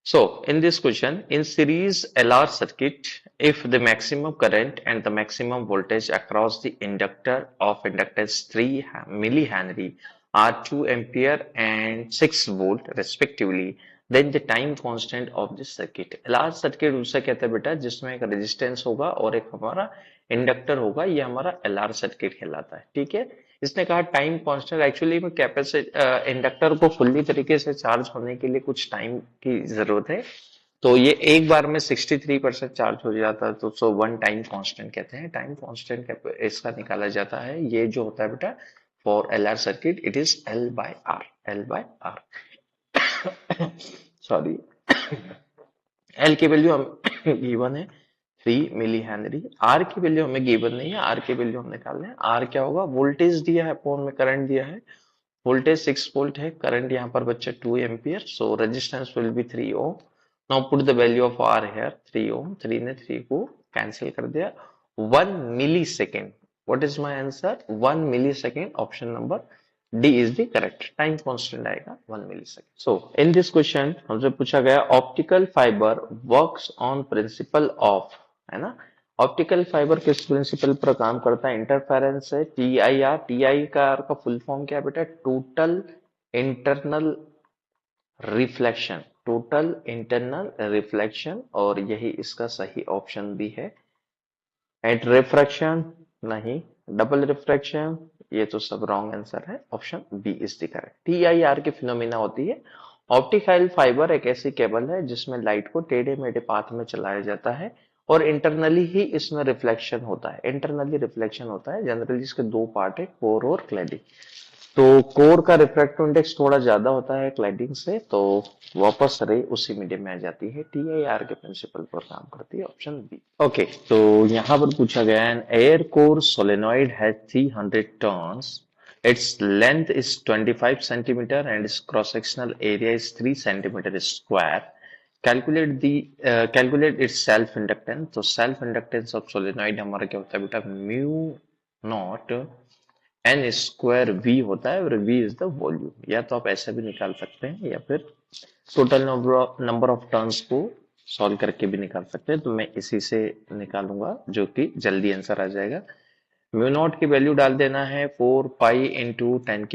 So, in this question, in series LR circuit, if the maximum current and the maximum voltage across the inductor of inductance 3 millihenry are 2 ampere and 6 volt respectively, then the time constant of this circuit. LR circuit उसे कहते हैं बेटा जिसमें एक resistance होगा और एक हमारा इंडक्टर होगा, ये हमारा LR सर्किट कहलाता है। ठीक है, इसने कहा टाइम कांस्टेंट, एक्चुअली में कैपेसिटर इंडक्टर को फुल्ली तरीके से चार्ज होने के लिए कुछ टाइम की जरूरत है। तो ये एक बार में 63% चार्ज हो जाता है, तो सो वन टाइम कांस्टेंट कहते हैं। टाइम कांस्टेंट इसका निकाला जाता है, ये जो होता है बेटा for L R circuit it is L by R. L by R sorry, L की वैल्यू हम गिवन है 3 मिली हेनरी, आर की वैल्यू हमें गिवन नहीं है, आर की वैल्यू हम निकाल रहे हैं। आर क्या होगा, वोल्टेज दिया है अपॉन में करंट दिया है, वोल्टेज 6 वोल्ट है, करंट यहाँ पर बच्चा 2 ampere, so resistance will be 3 ohm. Now put the value of R here 3 ohm, 3 ने 3 को कैंसिल कर दिया। 1 millisecond, what is my answer, 1 millisecond, option number D is the correct. Time constant आएगा 1 millisecond. So in this question हमसे पूछा गया optical fibre works on principle of, है ना, ऑप्टिकल फाइबर किस principal पर काम करता है, इंटरफेरेंस है, टीआईआर। टीआई का आर का फुल फॉर्म क्या है बेटा, total internal reflection, total internal reflection, और यही इसका सही ऑप्शन भी है। एट रिफ्रैक्शन नहीं, डबल रिफ्रैक्शन, ये तो सब रॉन्ग आंसर है, option B is the correct. TIR की फिनोमिना होती है, ऑप्टिकल फाइबर एक ऐसी केबल है जिसमें लाइट को टेढ़े मेढ़े पाथ में चलाया जाता है और इंटरनली ही इसमें रिफ्लेक्शन होता है। इंटरनली रिफ्लेक्शन होता है, जनरली इसके दो पार्ट है, कोर और क्लैडिंग। तो कोर का रिफ्रैक्टिव इंडेक्स थोड़ा ज्यादा होता है क्लैडिंग से, तो वापस रे उसी मीडियम में आ जाती है, टीआईआर के प्रिंसिपल पर काम करती है, ऑप्शन बी। ओके, तो यहाँ पर पूछा गया है, an air core solenoid has 300 turns, its length is 25 centimeter and its cross sectional area is 3 centimeter square. Calculate its self inductance। तो self inductance of solenoid हमारा क्या होता है बेटा, mu naught N square V होता है, और we is the volume. या तो आप ऐसा भी निकाल सकते हैं या फिर टोटल नंबर ऑफ टर्न्स को सॉल्व करके भी निकाल सकते हैं, तो मैं इसी से निकालूंगा जो कि जल्दी आंसर आ जाएगा। म्यू नॉट की वैल्यू डाल देना है 4 पाई इंटू 10⁻⁻⁷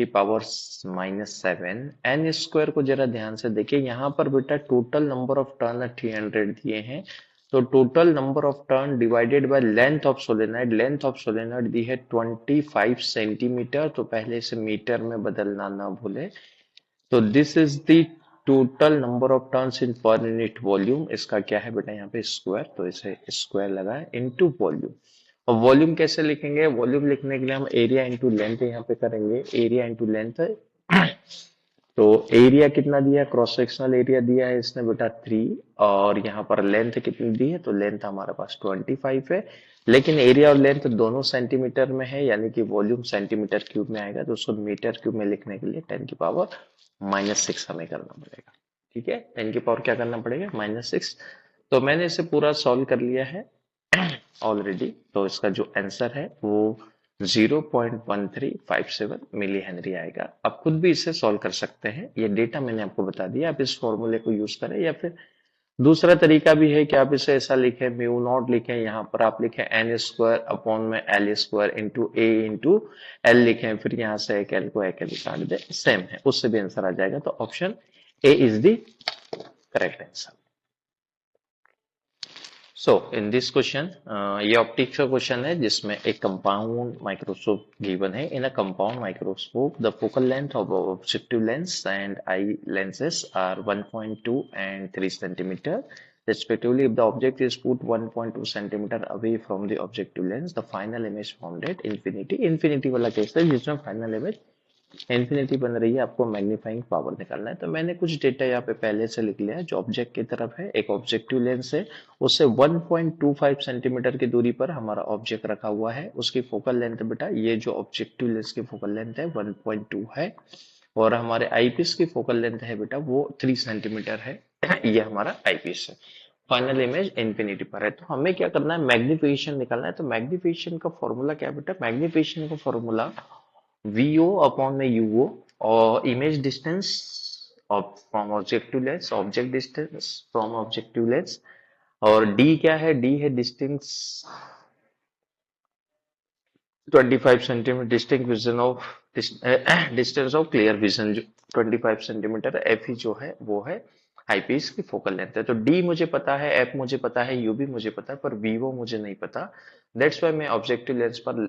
एन स्क्वायर को जरा ध्यान से देखिए, यहाँ पर बेटा टोटल नंबर ऑफ टर्न 300 दिए हैं, तो total number of turn divided by length of solenoid, length of solenoid दी है 25 सेंटीमीटर, तो पहले से मीटर में बदलना ना भूले। तो this is the total number of turns in per unit volume, इसका क्या है बेटा यहाँ पे स्क्वायर, तो इसे स्क्वायर लगाए इनटू वॉल्यूम। और वॉल्यूम कैसे लिखेंगे, वॉल्यूम लिखने के लिए हम एरिया इंटू लेंथ यहाँ पे करेंगे, एरिया इंटू लेंथ। तो एरिया कितना दिया, क्रॉस सेक्शनल एरिया दिया है इसने बेटा 3, और यहाँ पर लेंथ कितनी दी है, तो लेंथ हमारे पास 25 है, लेकिन एरिया और लेंथ दोनों सेंटीमीटर में है, यानी कि वॉल्यूम सेंटीमीटर क्यूब में आएगा, तो उसको मीटर क्यूब में लिखने के लिए 10⁻⁻⁶ हमें करना पड़ेगा। ठीक है, 10 की पावर क्या करना पड़ेगा, -6। तो मैंने इसे पूरा सॉल्व कर लिया है ऑलरेडी, तो इसका जो आंसर है वो 0.1357 मिली हेनरी आएगा। आप खुद भी इसे सॉल्व कर सकते हैं, ये डेटा मैंने आपको बता दिया, आप इस फॉर्मूले को यूज करें, या फिर दूसरा तरीका भी है कि आप इसे ऐसा लिखें, म्यू नॉट लिखें, यहाँ पर आप लिखें एन स्क्वायर अपॉन में एल स्क्वायर इंटू ए इंटू एल लिखें, फिर यहाँ से एक एल को एक एल काट दे, सेम है, उससे भी आंसर आ जाएगा। तो option A is the correct answer. So in this question, ये ऑप्टिक्स का क्वेश्चन है जिसमें एक कंपाउंड माइक्रोस्कोप गिवन है। In a compound microscope the focal length of objective lens and eye lenses are 1.2 and 3 centimeter respectively. If the object is put 1.2 centimeter away from the objective lens, the final image formed at infinity, infinity वाला case है जिसमें final image infinity बन रही है, आपको magnifying power निकालना है। तो मैंने कुछ डेटा यहाँ पे पहले से लिख लिया है, जो ऑब्जेक्ट की तरफ है, एक ऑब्जेक्टिव लेंस है, उससे 1.25 सेंटीमीटर की दूरी पर हमारा ऑब्जेक्ट रखा हुआ है, उसकी फोकल लेंथ बेटा, ये जो ऑब्जेक्टिव लेंस की फोकल लेंथ है 1.2 है, और हमारे आईपीस की फोकल लेंथ है बेटा वो 3 सेंटीमीटर है। ये हमारा आईपीस है, फाइनल इमेज इंफिनिटी पर है। तो हमें क्या करना है, मैग्निफिकेशन निकालना है। तो मैग्निफिकेशन का फॉर्मूला क्या है बेटा, मैग्निफिकेशन का फॉर्मूला वीओ अपॉन में यूओ, और image distance from object to lens, object distance from object to lens. और डी क्या है? डी है distance 25 centimetre, distinct vision of distance of clear vision जो 25 सेंटीमीटर। एफ ही जो है वो है आईपीस की फोकल लेंथ है। तो डी मुझे पता है, एफ मुझे पता है, यू भी मुझे पता है, पर वीवो मुझे नहीं पता। दैट्स वाई मैं ऑब्जेक्टिव लेंस पर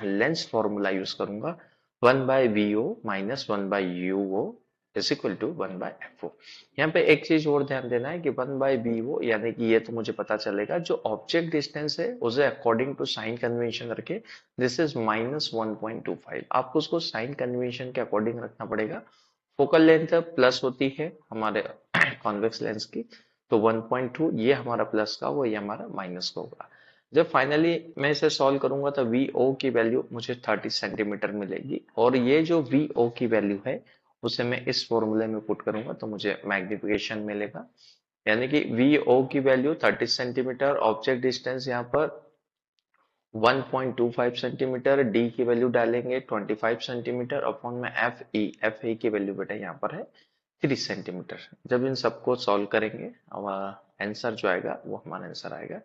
लेंस फॉर्मूला यूज करूंगा, 1/VO minus 1/UO is equal to 1/FO। यहाँ पे एक चीज और ध्यान देना है कि 1/VO यानी कि ये तो मुझे पता चलेगा, जो ऑब्जेक्ट डिस्टेंस है उसे अकॉर्डिंग टू साइन कन्वेंशन रखे, दिस इज -1.25। आपको उसको साइन कन्वेंशन के अकॉर्डिंग रखना पड़ेगा। फोकल लेंथ प्लस होती है हमारे कॉन्वेक्स लेंस की, तो 1.2 ये हमारा प्लस का होगा, ये हमारा माइनस का होगा। जब फाइनली मैं इसे सॉल्व करूंगा तो VO की वैल्यू मुझे 30 सेंटीमीटर मिलेगी, और ये जो VO की वैल्यू है उसे मैं इस फॉर्मूले में पुट करूंगा तो मुझे मैग्निफिकेशन मिलेगा। यानी कि VO की वैल्यू 30 सेंटीमीटर, ऑब्जेक्ट डिस्टेंस यहाँ पर 1.25 सेंटीमीटर, डी की वैल्यू डालेंगे 25 सेंटीमीटर अपॉन में एफ ई की वैल्यू बेटा यहाँ पर है 3 सेंटीमीटर। जब इन सबको सॉल्व करेंगे हमारा आंसर जो आएगा वो हमारा आंसर आएगा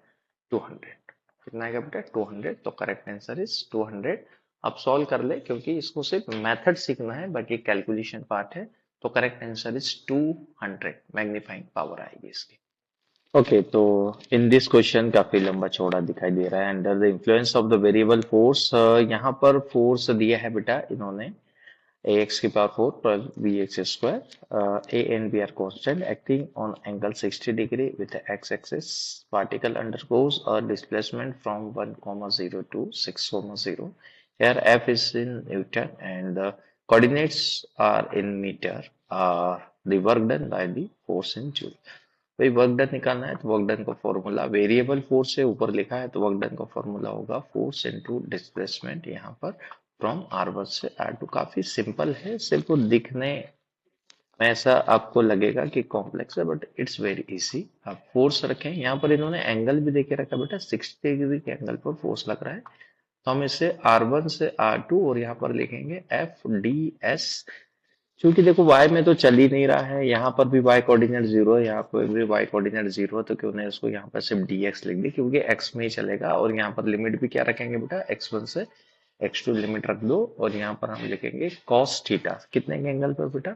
200। कितना आएगा बेटा? 200। तो करेक्ट आंसर इज 200। अब सॉल्व कर ले, क्योंकि इसको सिर्फ मेथड सीखना है, बाकी कैलकुलेशन पार्ट है। तो correct answer is 200, magnifying power आएगी इसकी। ओके, तो इन दिस क्वेश्चन काफी लंबा चौड़ा दिखाई दे रहा है। Under the influence of the variable force, यहाँ पर फोर्स दिया है बेटा इन्होंने ax की power 4 plus bx square, a and b are constant acting on angle 60 degree with the x axis. Particle undergoes a displacement from 1,0 to 6,0. Here f is in Newton and the coordinates are in meter. The work done by the force in joule. भाई work done निकालना है तो work done का formula, variable force से ऊपर लिखा है तो वर्क डन का फॉर्मूला होगा फोर्स इनटू डिस्प्लेसमेंट, यहाँ पर फ्रॉम R1 से R2। काफी सिंपल है, सिर्फ दिखने में ऐसा आपको लगेगा कि कॉम्प्लेक्स है, बट इट्स वेरी इजी। आप फोर्स रखें, यहाँ पर इन्होंने एंगल भी देके रखा बेटा, 60 डिग्री के एंगल पर फोर्स लग रहा है। तो हम इसे R1 से R2 और यहाँ पर लिखेंगे FDS। क्योंकि देखो y में तो चल ही नहीं रहा है, यहाँ पर भी y कोऑर्डिनेट 0 है, यहाँ पर भी y कोऑर्डिनेट 0 है, तो क्यों नहीं इसको यहाँ पर सिर्फ dx लिख दी, क्योंकि x में ही चलेगा। और यहाँ पर लिमिट भी क्या रखेंगे बेटा? x1 से x2 लिमिट रख दो, और यहाँ पर हम लिखेंगे cos थीटा। कितने के एंगल पर बेटा?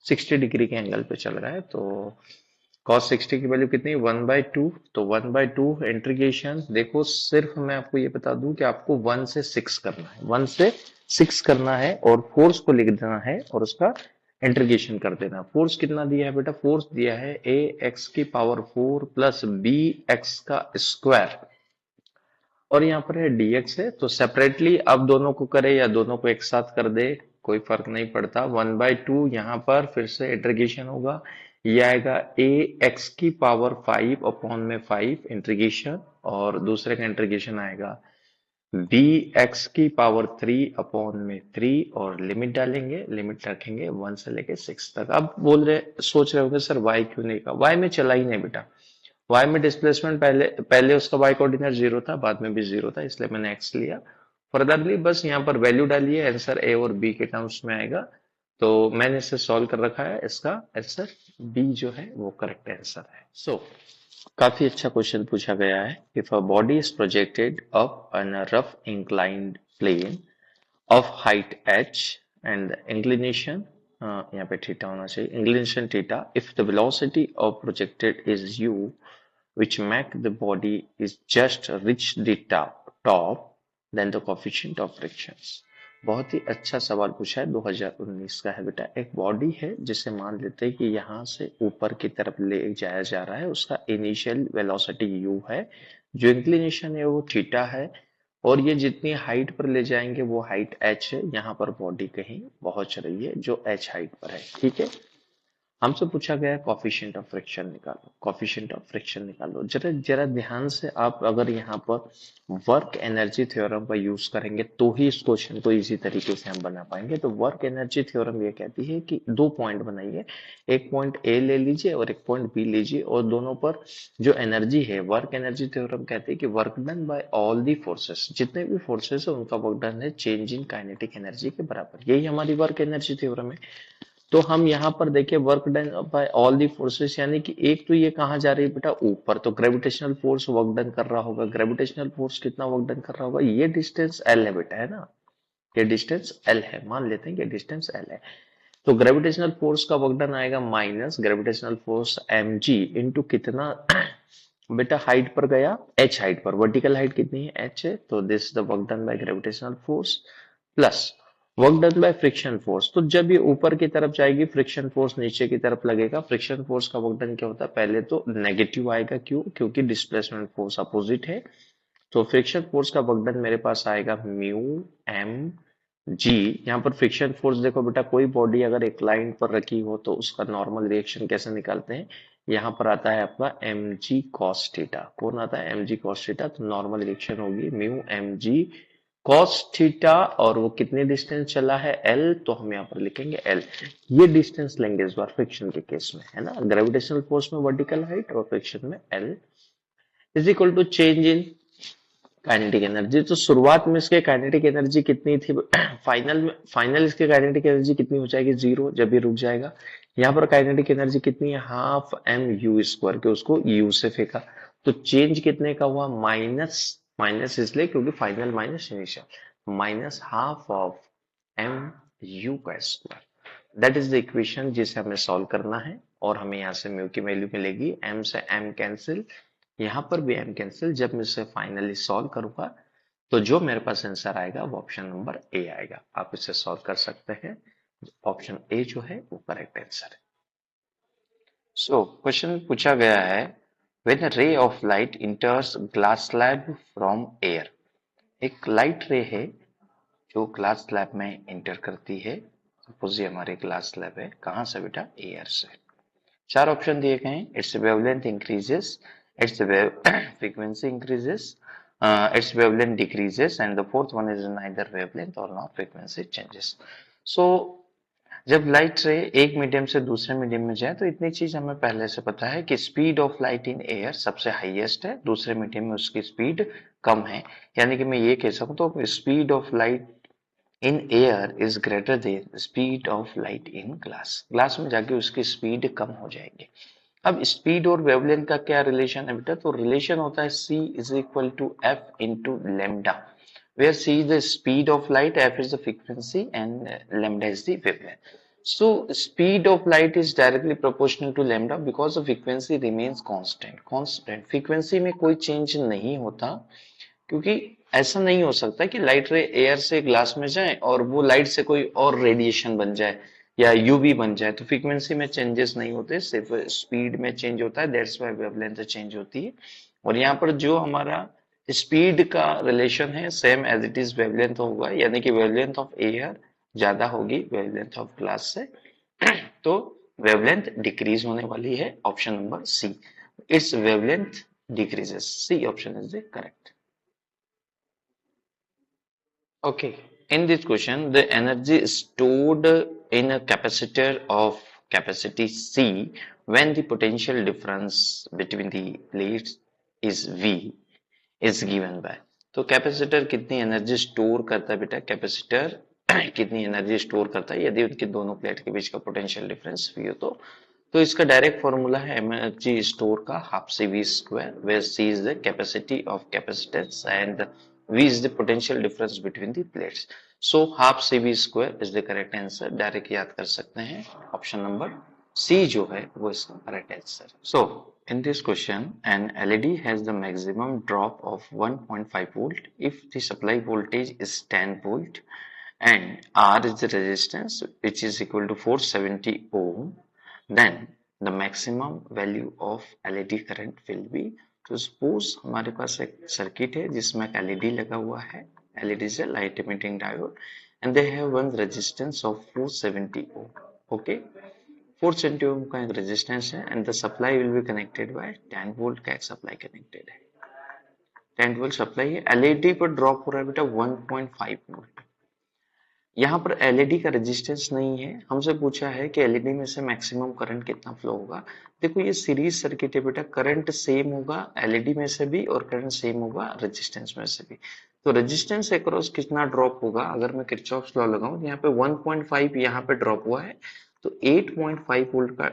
60 डिग्री के एंगल पे चल रहा है। तो cos 60 की वैल्यू कितनी? 1/2। तो 1/2 इंटीग्रेशन, देखो सिर्फ मैं आपको ये बता दूं कि आपको 1 से 6 करना है, 1 से 6 करना है और फोर्स को लिख देना है और उसका इंटीग्रेशन कर देना। फोर्स कितना दिया है बेटा? फोर्स दिया है ax की पावर 4 प्लस bx का स्क्वायर, और यहाँ पर है dx है। तो सेपरेटली अब दोनों को करे या दोनों को एक साथ कर दे, कोई फर्क नहीं पड़ता। 1/2 यहाँ पर फिर से इंटीग्रेशन होगा, ये आएगा ax की पावर 5 अपॉन में 5 इंटीग्रेशन, और दूसरे का इंटीग्रेशन आएगा bx की पावर 3 अपॉन में 3, और लिमिट डालेंगे, लिमिट रखेंगे 1 से लेके 6 तक। अब सोच रहे होंगे सर y क्यों नहीं का? y में चला ही नहीं बेटा, y में डिस्प्लेसमेंट पहले पहले उसका y कोऑर्डिनेट 0 था, बाद में भी 0 था, इसलिए मैंने x लिया। फर्दरली बस यहाँ पर वैल्यू डालिए, आंसर a और b के टर्म्स में आएगा। तो मैंने इसे सॉल्व कर रखा है, इसका आंसर b जो है वो करेक्ट आंसर है। सो काफी अच्छा क्वेश्चन पूछा गया है। If a body is projected up on a rough inclined plane of height h and the inclination, यहाँ पे थीटा होना चाहिए, inclination theta, if the velocity of projected is u, which make the body is just reach the top, then the coefficient of frictions। बहुत ही अच्छा सवाल पूछा है, 2019 का है बेटा। एक बॉडी है जिसे मान लेते हैं कि यहाँ से ऊपर की तरफ ले जाया जा रहा है, उसका इनिशियल वेलोसिटी u है, जो इंक्लिनेशन है वो थीटा है, और ये जितनी हाइट पर ले जाएंगे वो हाइट h है। यहाँ पर बॉडी कहीं पहुंच रही है जो h हाइट पर है, ठीक है। हमसे पूछा गया कॉफिशिएंट ऑफ फ्रिक्शन निकालो, कॉफिशिएंट ऑफ फ्रिक्शन निकालो। जरा जरा ध्यान से आप अगर यहाँ पर वर्क एनर्जी थ्योरम का यूज करेंगे तो ही इस क्वेश्चन को इजी तरीके से हम बना पाएंगे। तो वर्क एनर्जी थ्योरम ये कहती है कि दो पॉइंट बनाइए, एक पॉइंट ए ले लीजिए और एक पॉइंट बी लीजिए, और दोनों पर जो एनर्जी है, वर्क एनर्जी थ्योरम कहती है कि work done bye all the forces, जितने भी फोर्सेस है उनका वर्क डन है चेंज इन काइनेटिक एनर्जी के बराबर। यही हमारी वर्क एनर्जी थ्योरम है। तो हम यहाँ पर देखिए work done bye all the forces, यानी कि एक तो ये कहाँ जा रही है बेटा, ऊपर, तो ग्रेविटेशनल फोर्स वर्क डन कर रहा होगा। ग्रेविटेशनल फोर्स कितना वर्क डन कर रहा होगा, ये डिस्टेंस एल है बेटा, है ना, ये डिस्टेंस एल है, मान लेते हैं कि डिस्टेंस एल है। तो ग्रेविटेशनल फोर्स का वर्क डन आएगा minus gravitational force M G into कितना बेटा, हाइट पर गया, एच हाइट पर, वर्टिकल हाइट कितनी है, एच है, तो this the work done by gravitational force plus work done by friction force. तो जब ये ऊपर की तरफ जाएगी, फ्रिक्शन फोर्स नीचे की तरफ लगेगा। फ्रिक्शन फोर्स का वर्क डन क्या होता है, पहले तो नेगेटिव आएगा, क्यों, क्योंकि डिस्प्लेसमेंट फोर्स अपोजिट है। तो फ्रिक्शन फोर्स का वर्क डन मेरे पास आएगा म्यू एम जी। यहाँ पर फ्रिक्शन फोर्स देखो बेटा, कोई बॉडी अगर एक लाइन पर रखी हो तो उसका नॉर्मल रिएक्शन कैसे निकालते हैं, यहाँ पर आता है आपका एम जी कॉस थीटा। कौन आता है, एम जी कॉस थीटा। तो नॉर्मल रिएक्शन होगी mu M G cos theta, और वो कितने डिस्टेंस चला है, एल, तो हम यहाँ पर लिखेंगे एल। ये डिस्टेंस लेंगे इस बार फ्रिक्शन के केस में, है ना, ग्रेविटेशनल फोर्स में वर्टिकल हाइट और फ्रिक्शन में L is equal to change in kinetic energy. तो शुरुआत में इसके काइनेटिक एनर्जी कितनी थी फाइनल में, फाइनल इसके काइनेटिक एनर्जी कितनी हो जाएगी, जीरो, जब ये रुक जाएगा। यहाँ पर काइनेटिक एनर्जी कितनी है, हाफ एम यू स्क्वायर, के उसको यू से फेंका, तो चेंज कितने का हुआ, माइनस, माइनस इसलिए क्योंकि final minus initial, minus half of M U का square. That is the equation जिसे हमें सॉल्व करना है, और हमें यहाँ से म्यू की वैल्यू मिलेगी, एम से एम कैंसिल, यहाँ पर भी एम कैंसिल। जब मैं इसे फाइनली सॉल्व करूंगा तो जो मेरे पास आंसर आएगा वो ऑप्शन नंबर ए आएगा। आप इसे सॉल्व कर सकते हैं, ऑप्शन ए जो है वो करेक्ट आंसर है। सो क्वेश्चन पूछा गया है, when a ray of light इंटर्स glass slab from air. एक लाइट रे है जो ग्लास स्लैब में इंटर करती है। सपोज ये हमारे ग्लास स्लैब है, कहाँ से बेटा, एयर से। चार ऑप्शन दिए गए हैं, it's wavelength increases, it's wave frequency increases, its wavelength decreases, and the fourth one is neither wavelength or not frequency changes. So जब लाइट रे एक मीडियम से दूसरे मीडियम में जाए तो इतनी चीज हमें पहले से पता है कि speed of light in air सबसे हाईएस्ट है, दूसरे मीडियम में उसकी स्पीड कम है। यानी कि मैं ये कह सकूं तो speed of light in air is greater than speed of light in glass. Glass में जाके उसकी स्पीड कम हो जाएगी। अब स्पीड और वेवलेंथ का क्या रिलेशन है बेटा, तो रिलेशन होता है c is equal to F into lambda, where c is the speed of light, f is the frequency, and lambda is the wavelength. So speed of light is directly proportional to lambda because the frequency remains constant. Constant frequency में कोई change नहीं होता, क्योंकि ऐसा नहीं हो सकता कि लाइट रे एयर से ग्लास में जाए और वो लाइट से कोई और रेडिएशन बन जाए या यूवी बन जाए, तो फ्रीक्वेंसी में चेंजेस नहीं होते, सिर्फ स्पीड में चेंज होता है, दैट्स व्हाई वेवलेंथ चेंज होती है। और यहाँ पर जो हमारा स्पीड का रिलेशन है same as it is wavelength होगा, यानी कि वेवलेंथ ऑफ एयर ज्यादा होगी वेवलेंथ ऑफ ग्लास से, तो वेवलेंथ डिक्रीज होने वाली है, option number C, its wavelength decreases, C option is the correct. Okay, in this question, the energy stored in a capacitor of capacity C when the potential difference between the plates is V is given by। तो capacitor कितनी energy store करता है बेटा, capacitor कितनी energy store करता है यदि उनके दोनों प्लेट के बीच का पोटेंशियल डिफरेंस V हो तो इसका डायरेक्ट फॉर्मूला है एनर्जी स्टोर का half C V square, where C is the capacity of capacitance and V is the potential difference between the plates. So half CV square is the correct answer. Direct याद कर सकते हैं, option number C जो है वो इसका correct answer. So in this question, an LED has the maximum drop of 1.5 volt if the supply voltage is 10 volt and R is the resistance which is equal to 470 ohm, then the maximum value of LED current will be। तो suppose हमारे पास एक circuit है जिसमें एक LED लगा हुआ है, LED से light emitting diode, and they have one resistance of 470 ohm. Okay, 470 ohm का एक रेजिस्टेंस है and the supply will be connected by 10 volt का एक सप्लाई कनेक्टेड है। 10 वोल्ट सप्लाई है, एलईडी पर ड्रॉप हो रहा है बेटा 1.5 वोल्ट। यहाँ पर एलईडी का रेजिस्टेंस नहीं है, हमसे पूछा है कि एलईडी में से मैक्सिमम करंट कितना फ्लो होगा। देखो ये सीरीज सर्किट है बेटा, करंट सेम होगा एलईडी में से भी और करंट सेम होगा रेजिस्टेंस में से भी। तो रेजिस्टेंस अक्रॉस कितना ड्रॉप होगा, अगर मैं किरचॉफ्स लॉ लगाऊं, यहाँ पे 1.5 यहाँ पे ड्रॉप हुआ है, तो 8.5 वोल्ट का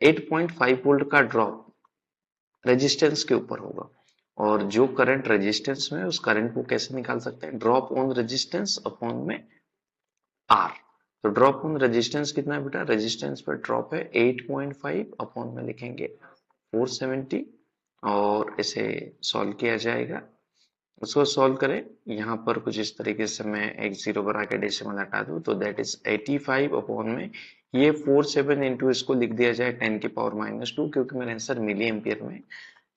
8.5 वोल्ट का ड्रॉप रेजिस्टेंस के ऊपर होगा, और जो करंट रेजिस्टेंस में है उस करंट को कैसे निकाल सकते हैं, ड्रॉप ऑन रेजिस्टेंस अपॉन में आर। तो ड्रॉप ऑन रेजिस्टेंस कितना है बेटा, रेजिस्टेंस पर ड्रॉप है 8.5 अपॉन में लिखेंगे 470, और इसे सॉल्व किया जाएगा। उसको सॉल्व करें, यहाँ पर कुछ इस तरीके से मैं एक जीरो बना के डेसिमल हटा दूं, तो दैट इज 85 अपॉन में ये 47 इंटू इसको लिख दिया जाए 10 की पावर -2, क्योंकि मेरा आंसर मिली एम्पियर में।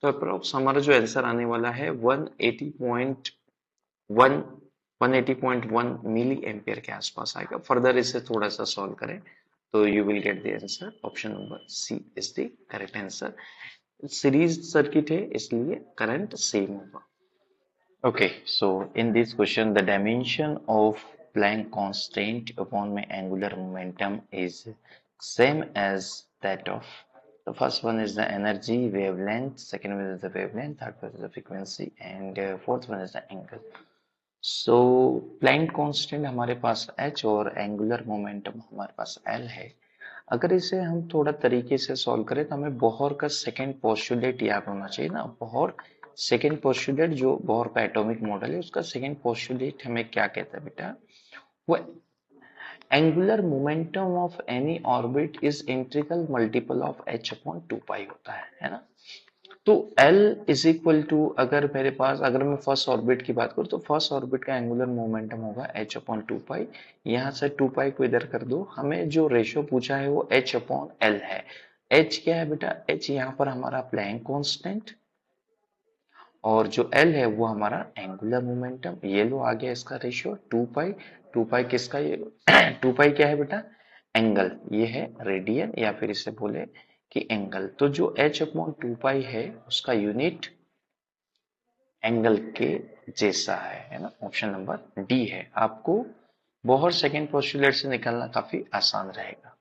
तो अप्रोक्स हमारा जो आंसर आने वाला है 180.1 मिली एम्पियर के आसपास आएगा। फर्दर इसे थोड़ा सा सॉल्व करें तो you will get the answer, option number C is the correct answer. Series circuit है इसलिए करंट सेम होगा। Okay, so in this question, the dimension of Planck constant upon my angular momentum is same as that of the first one is the energy wavelength, second one is the wavelength, third one is the frequency, and fourth one is the angle. So Planck constant हमारे पास h और angular momentum हमारे पास l है। अगर इसे हम थोड़ा तरीके से सॉल्व करें तो हमें बोहर का सेकंड पोस्टुलेट याद होना चाहिए ना। बोहर सेकंड पोस्टुलेट, जो बोहर का एटॉमिक मॉडल है उसका सेकंड पोस्टुलेट हमें क्या कहता है बेटा, वो angular momentum of any orbit is integral multiple of h upon 2 पाई होता है ना। तो L इज इक्वल टू, अगर मेरे पास, अगर मैं फर्स्ट ऑर्बिट की बात करूं तो फर्स्ट ऑर्बिट का एंगुलर मोमेंटम होगा h अपॉन 2 पाई। यहां से 2 पाई को इधर कर दो, हमें जो रेशियो पूछा है वो h अपॉन l है। h क्या है बेटा, h यहाँ पर हमारा प्लैंक कांस्टेंट, और जो l है वो हमारा एंगुलर मोमेंटम। ये लो आ गया इसका रेशियो 2 पाई। 2 पाई किसका, ये 2 पाई क्या है बेटा, एंगल, ये है रेडियन या फिर इसे बोले कि एंगल। तो जो h अपॉन 2 पाई है उसका यूनिट एंगल के जैसा है ना। ऑप्शन नंबर डी है। आपको बोहर सेकंड पोस्टुलेट से निकालना काफी आसान रहेगा।